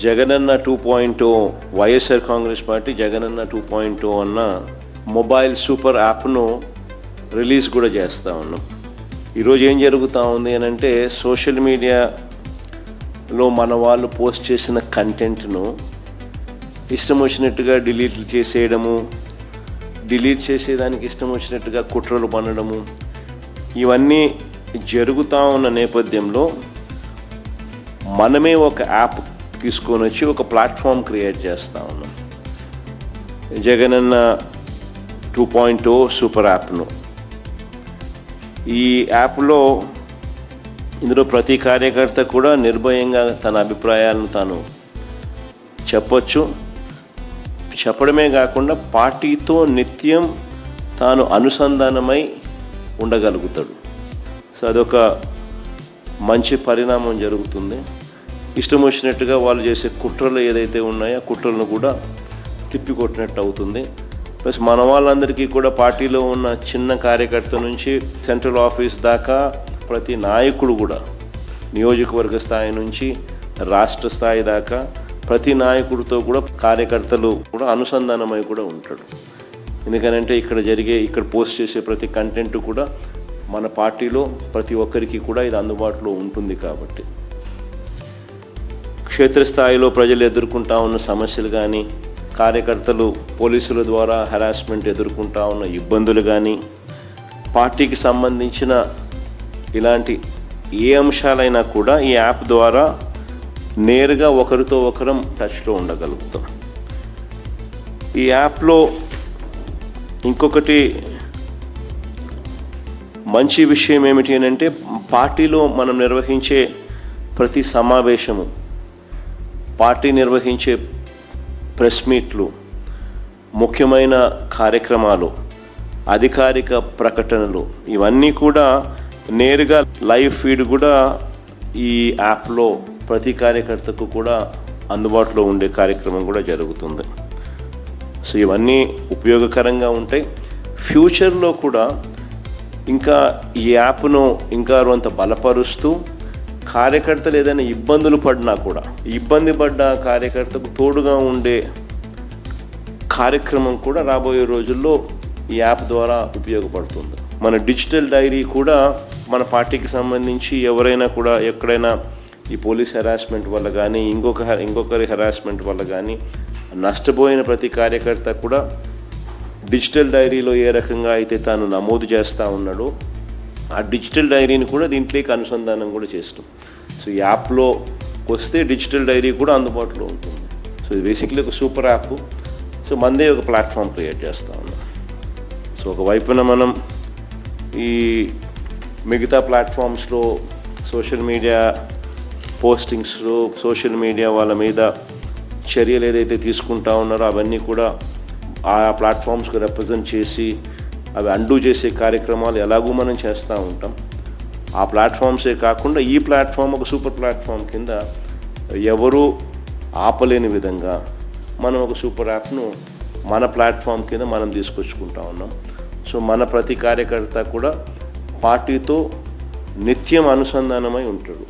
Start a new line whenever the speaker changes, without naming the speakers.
Jagananna 2.0 YSR Congress party Jagananna 2.0 అన్న mobile super యాప్ను release కూడా చేస్తూ ఉన్నాం. ఈరోజు ఏం జరుగుతూ ఉంది అని అంటే, సోషల్ మీడియాలో మన వాళ్ళు పోస్ట్ చేసిన కంటెంట్ను ఇష్టం వచ్చినట్టుగా డిలీట్ చేసేయడము, డిలీట్ చేసేదానికి ఇష్టం వచ్చినట్టుగా కుట్రలు పన్నడము, ఇవన్నీ జరుగుతూ ఉన్న నేపథ్యంలో మనమే ఒక యాప్ తీసుకొని వచ్చి ఒక ప్లాట్ఫామ్ క్రియేట్ చేస్తూ ఉన్నాం. జగనన్న 2.0 సూపర్ యాప్ను. ఈ యాప్లో ఇందులో ప్రతి కార్యకర్త కూడా నిర్భయంగా తన అభిప్రాయాలను తాను చెప్పొచ్చు. చెప్పడమే కాకుండా పార్టీతో నిత్యం తాను అనుసంధానమై ఉండగలుగుతాడు. సో అదొక మంచి పరిణామం జరుగుతుంది. ఇష్టం వచ్చినట్టుగా వాళ్ళు చేసే కుట్రలు ఏదైతే ఉన్నాయో కుట్రలను కూడా తిప్పికొట్టినట్టు అవుతుంది. ప్లస్ మన వాళ్ళందరికీ కూడా పార్టీలో ఉన్న చిన్న కార్యకర్త నుంచి సెంట్రల్ ఆఫీస్ దాకా ప్రతి నాయకుడు కూడా, నియోజకవర్గ స్థాయి నుంచి రాష్ట్ర స్థాయి దాకా ప్రతి నాయకుడితో కూడా కార్యకర్తలు కూడా అనుసంధానమై కూడా ఉంటాడు. ఎందుకనంటే ఇక్కడ పోస్ట్ చేసే ప్రతి కంటెంట్ కూడా మన పార్టీలో ప్రతి ఒక్కరికి కూడా ఇది అందుబాటులో ఉంటుంది. కాబట్టి క్షేత్రస్థాయిలో ప్రజలు ఎదుర్కొంటా ఉన్న సమస్యలు కానీ, కార్యకర్తలు పోలీసుల ద్వారా హెరాస్మెంట్ ఎదుర్కొంటా ఉన్న ఇబ్బందులు కానీ, పార్టీకి సంబంధించిన ఇలాంటి ఏ అంశాలైనా కూడా ఈ యాప్ ద్వారా నేరుగా ఒకరితో ఒకరం టచ్లో ఉండగలుగుతాం. ఈ యాప్లో ఇంకొకటి మంచి విషయం ఏమిటి అని అంటే, పార్టీలో మనం నిర్వహించే ప్రతి సమావేశము, పార్టీ నిర్వహించే ప్రెస్ మీట్లు, ముఖ్యమైన కార్యక్రమాలు, అధికారిక ప్రకటనలు, ఇవన్నీ కూడా నేరుగా లైవ్ ఫీడ్ కూడా ఈ యాప్లో ప్రతి కార్యకర్తకు కూడా అందుబాటులో ఉండే కార్యక్రమం కూడా జరుగుతుంది. సో ఇవన్నీ ఉపయోగకరంగా ఉంటాయి. ఫ్యూచర్లో కూడా ఇంకా ఈ యాప్ను ఇంకా కొంత బలపరుస్తూ, కార్యకర్తలు ఏదైనా ఇబ్బందులు పడినా కూడా ఇబ్బంది పడ్డ కార్యకర్తకు తోడుగా ఉండే కార్యక్రమం కూడా రాబోయే రోజుల్లో ఈ యాప్ ద్వారా ఉపయోగపడుతుంది. మన డిజిటల్ డైరీ కూడా మన పార్టీకి సంబంధించి ఎవరైనా కూడా ఎక్కడైనా ఈ పోలీస్ హెరాస్మెంట్ వల్ల కానీ ఇంకొకరి హెరాస్మెంట్ వల్ల కానీ నష్టపోయిన ప్రతి కార్యకర్త కూడా డిజిటల్ డైరీలో ఏ రకంగా అయితే తాను నమోదు చేస్తూ ఉన్నాడో ఆ డిజిటల్ డైరీని కూడా దీంట్లోకి అనుసంధానం కూడా చేస్తాం. సో ఈ యాప్లో వస్తే డిజిటల్ డైరీ కూడా అందుబాటులో ఉంటుంది. సో ఇది బేసిక్లీ ఒక సూపర్ యాప్. సో మనదే ఒక ప్లాట్ఫామ్ క్రియేట్ చేస్తూ ఉన్నాం. సో ఒకవైపున మనం ఈ మిగతా ప్లాట్ఫామ్స్లో సోషల్ మీడియా పోస్టింగ్స్లో సోషల్ మీడియా వాళ్ళ మీద చర్యలు ఏదైతే తీసుకుంటా ఉన్నారో అవన్నీ కూడా ఆ ప్లాట్ఫామ్స్కి రిప్రజెంట్ చేసి అవి అండూ చేసే కార్యక్రమాలు ఎలాగూ మనం చేస్తూ ఉంటాం. ఆ ప్లాట్ఫామ్సే కాకుండా ఈ ప్లాట్ఫామ్ ఒక సూపర్ ప్లాట్ఫామ్ కింద ఎవరూ ఆపలేని విధంగా మనం ఒక సూపర్ యాప్ను మన ప్లాట్ఫామ్ కింద మనం తీసుకొచ్చుకుంటా ఉన్నాం. సో మన ప్రతి కార్యకర్త కూడా పార్టీతో నిత్యం అనుసంధానమై ఉంటాడు.